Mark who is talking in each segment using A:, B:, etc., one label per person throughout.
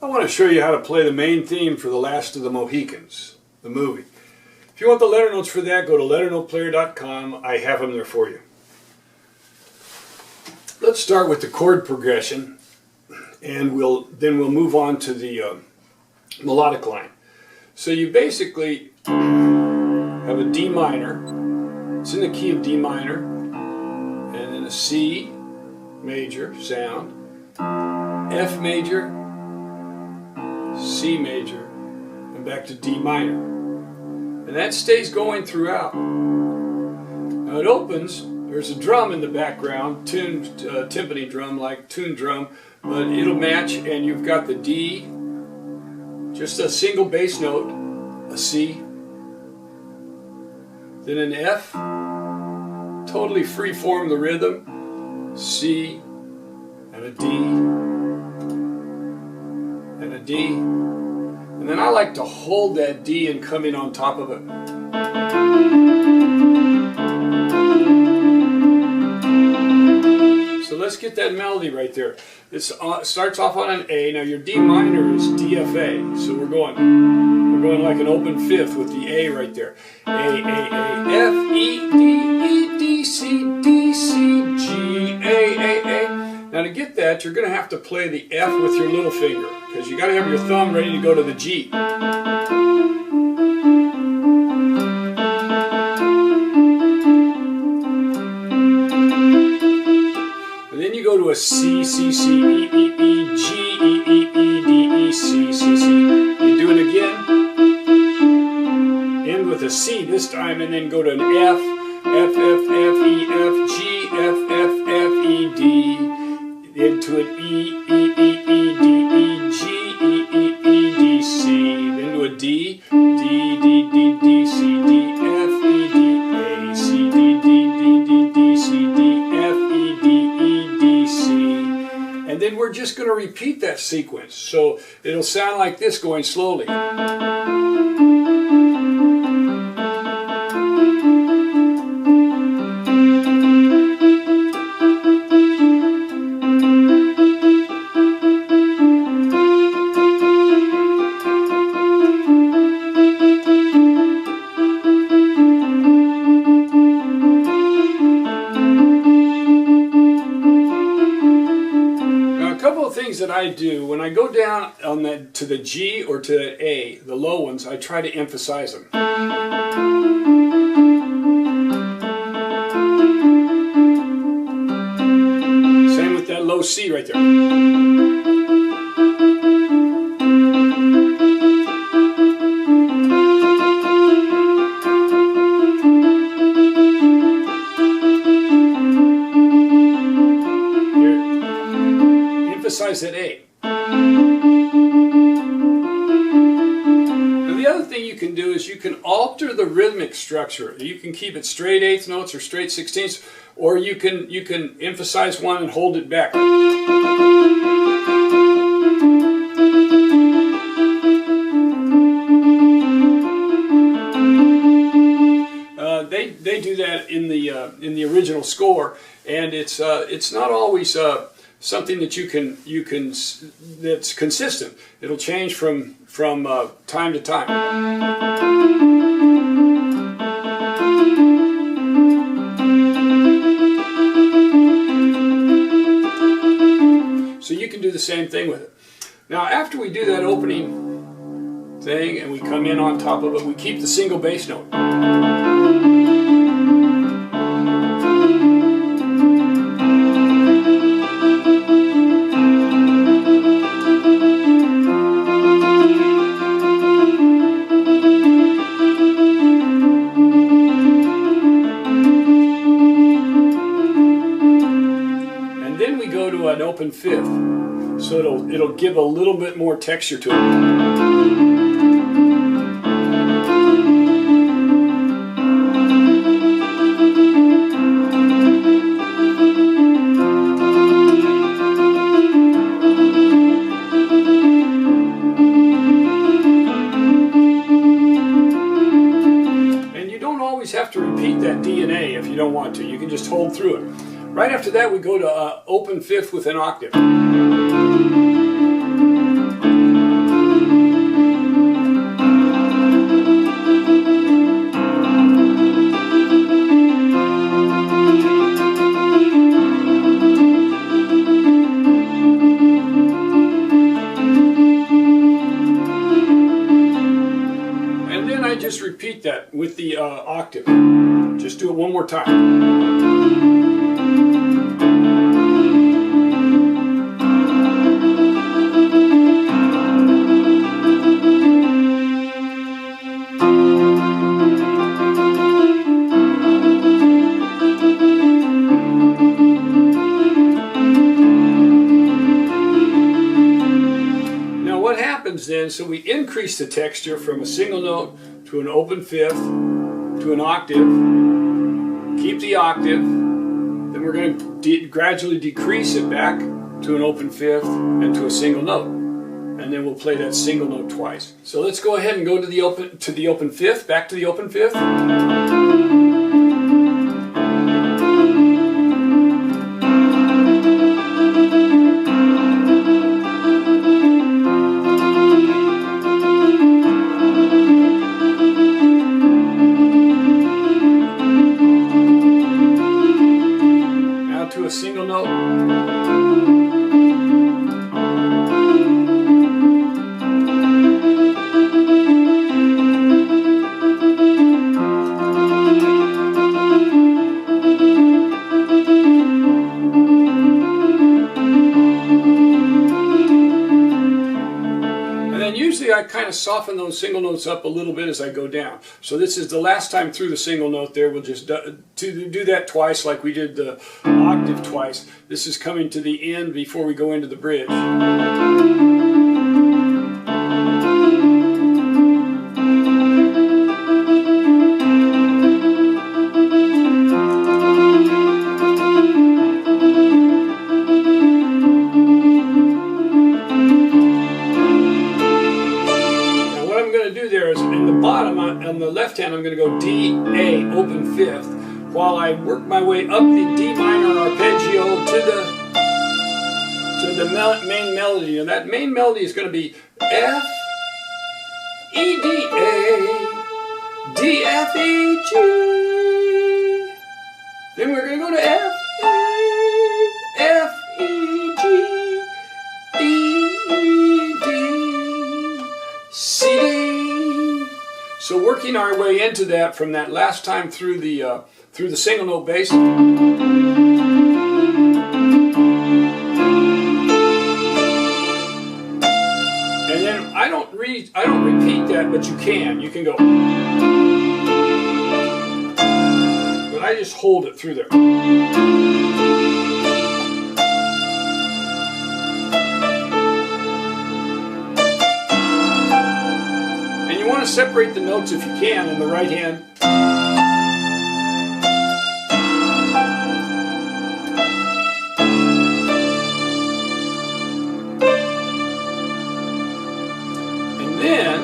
A: I want to show you how to play the main theme for The Last of the Mohicans, the movie. If you want the letter notes for that, go to LetterNotePlayer.com. I have them there for you. Let's start with the chord progression, and then we'll move on to the melodic line. So you basically have a D minor. It's in the key of D minor, and then a C major sound, F major, C major, and back to D minor. And that stays going throughout. Now it opens, there's a drum in the background, tuned timpani drum, like tuned drum, but it'll match, and you've got the D, just a single bass note, a C, then an F, totally free form the rhythm, C, and a D, and a D, and then I like to hold that D and come in on top of it. So let's get that melody right there. It starts off on an A. Now your D minor is DFA, so we're going like an open fifth with the A right there. A, F, E, D, E, D, C, D, C, G, A. Now to get that, you're going to have to play the F with your little finger, because you got to have your thumb ready to go to the G. And then you go to a C, C, C, E, E, E, G, E, E, E, D, E, C, C, C. You do it again. End with a C this time, and then go to an F, F, F, F, E, F, G, F, F, F, E, D. Into an E, E, E, E, D, E, G, E, E, E, D, C. Then to a D, D, D, D, D, C, D, F, E, D, A, C, D, D, D, D, D, C, D, F, E, D, E, D, C. And then we're just going to repeat that sequence. So it'll sound like this going slowly. That I do when I go down on that to the G or to the A, the low ones, I try to emphasize them. Same with that low C right there. At A. Now the other thing you can do is you can alter the rhythmic structure. You can keep it straight eighth notes or straight sixteenths, or you can emphasize one and hold it back. They do that in the original score, and it's not always something that you can that's consistent. It'll change from time to time. So you can do the same thing with it. Now after we do that opening thing and we come in on top of it, we keep the single bass note. An open fifth, so it'll give a little bit more texture to it. And you don't always have to repeat that D and A if you don't want to. You can just hold through it. Right after that, we go to open fifth with an octave. just repeat that with the octave. Just do it one more time. Then, so we increase the texture from a single note to an open fifth to an octave, keep the octave, then we're going to gradually decrease it back to an open fifth and to a single note, and then we'll play that single note twice. So let's go ahead and go to the open fifth, back to the open fifth. A single note. And then usually I kind of soften those single notes up a little bit as I go down. So this is the last time through the single note there. We'll just do that twice like we did the octave twice. This is coming to the end before we go into the bridge. In the bottom, on the left hand, I'm going to go D, A, open fifth, while I work my way up the D minor arpeggio to the main melody. And that main melody is going to be F, E, D, A, D, F, E, G. Then we're going to go to F, A, F, E, G, E, D, C, D. So working our way into that from that last time through the single note bass. And then I don't repeat that, but you can go. But I just hold it through there. Separate the notes if you can in the right hand. And then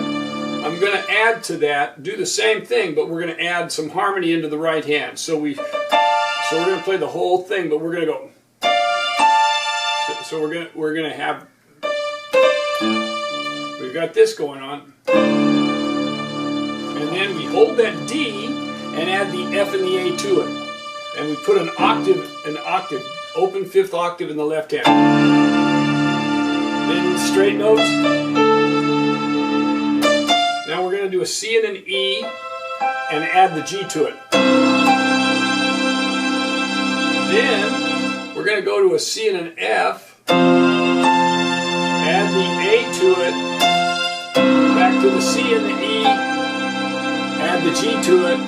A: I'm going to add to that, do the same thing, but we're going to add some harmony into the right hand. So we're going to play the whole thing, but we're going to go. So we're going to have. We've got this going on. And then we hold that D and add the F and the A to it. And we put an octave, open fifth octave in the left hand. Then straight notes. Now we're going to do a C and an E and add the G to it. Then we're going to go to a C and an F, add the A to it, back to the C and the E, add the G to it,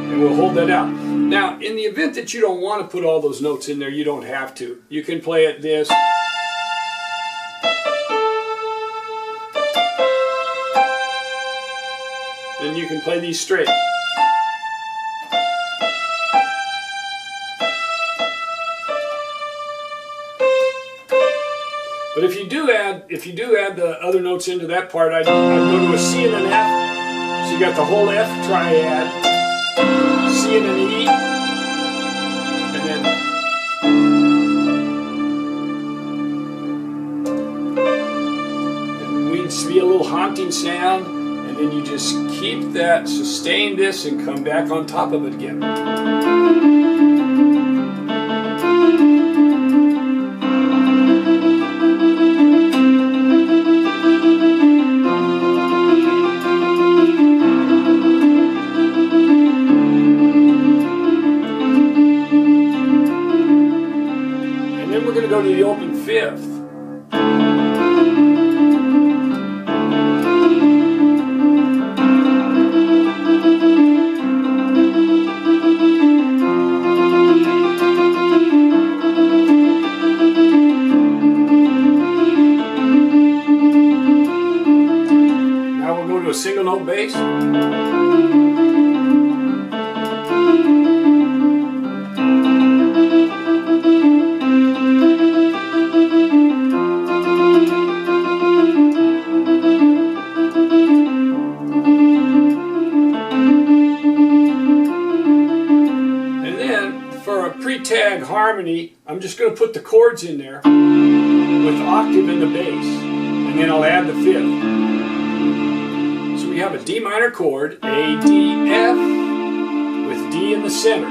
A: and we'll hold that out. Now, in the event that you don't want to put all those notes in there, you don't have to. You can play it this. Then you can play these straight. But if you do add the other notes into that part, I'd go to a C and an F. So you got the whole F triad, C and an E, and then we'd be a little haunting sound, and then you just keep that, sustain this, and come back on top of it again. then we're going to go to the open fifth. Now we'll go to a single note bass. Pre-tag harmony, I'm just going to put the chords in there with octave in the bass, and then I'll add the fifth. So we have a D minor chord, A, D, F, with D in the center.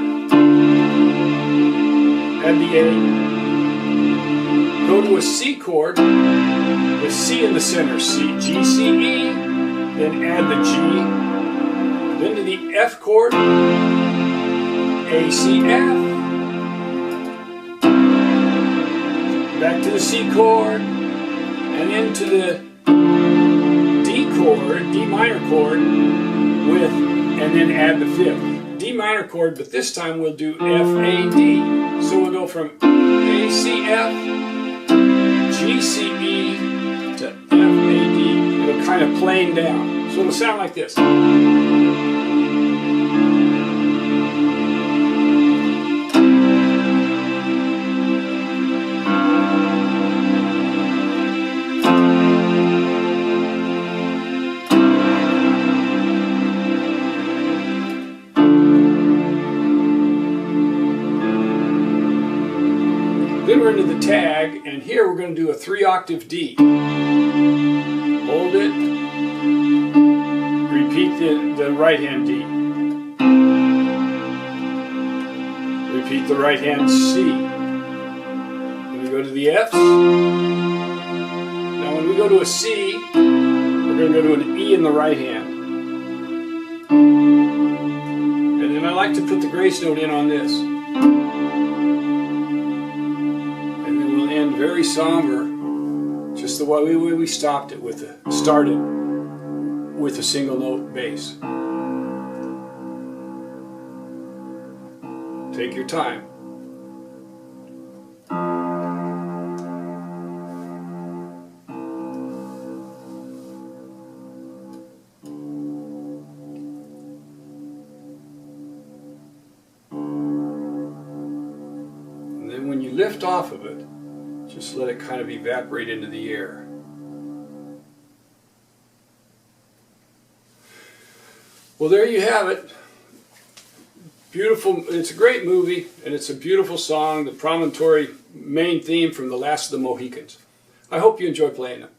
A: Add the A. Go to a C chord with C in the center, C, G, C, E, then add the G, then to the F chord, A, C, F, back to the C chord, and then to the D chord, D minor chord, with, and then add the fifth. D minor chord, but this time we'll do F, A, D. So we'll go from A, C, F, G, C, E, to F, A, D. It'll kind of plane down. So it'll sound like this. Then we're into the tag, and here we're going to do a 3-octave D. Hold it. Repeat the right hand D. Repeat the right hand C. Then we go to the F's. Now when we go to a C, we're going to go to an E in the right hand. And then I like to put the grace note in on this. Very somber, just the way we stopped it with started with a single note bass. Take your time. And then when you lift off of it, just let it kind of evaporate into the air. Well, there you have it. Beautiful. It's a great movie, and it's a beautiful song, the Promontory main theme from The Last of the Mohicans. I hope you enjoy playing it.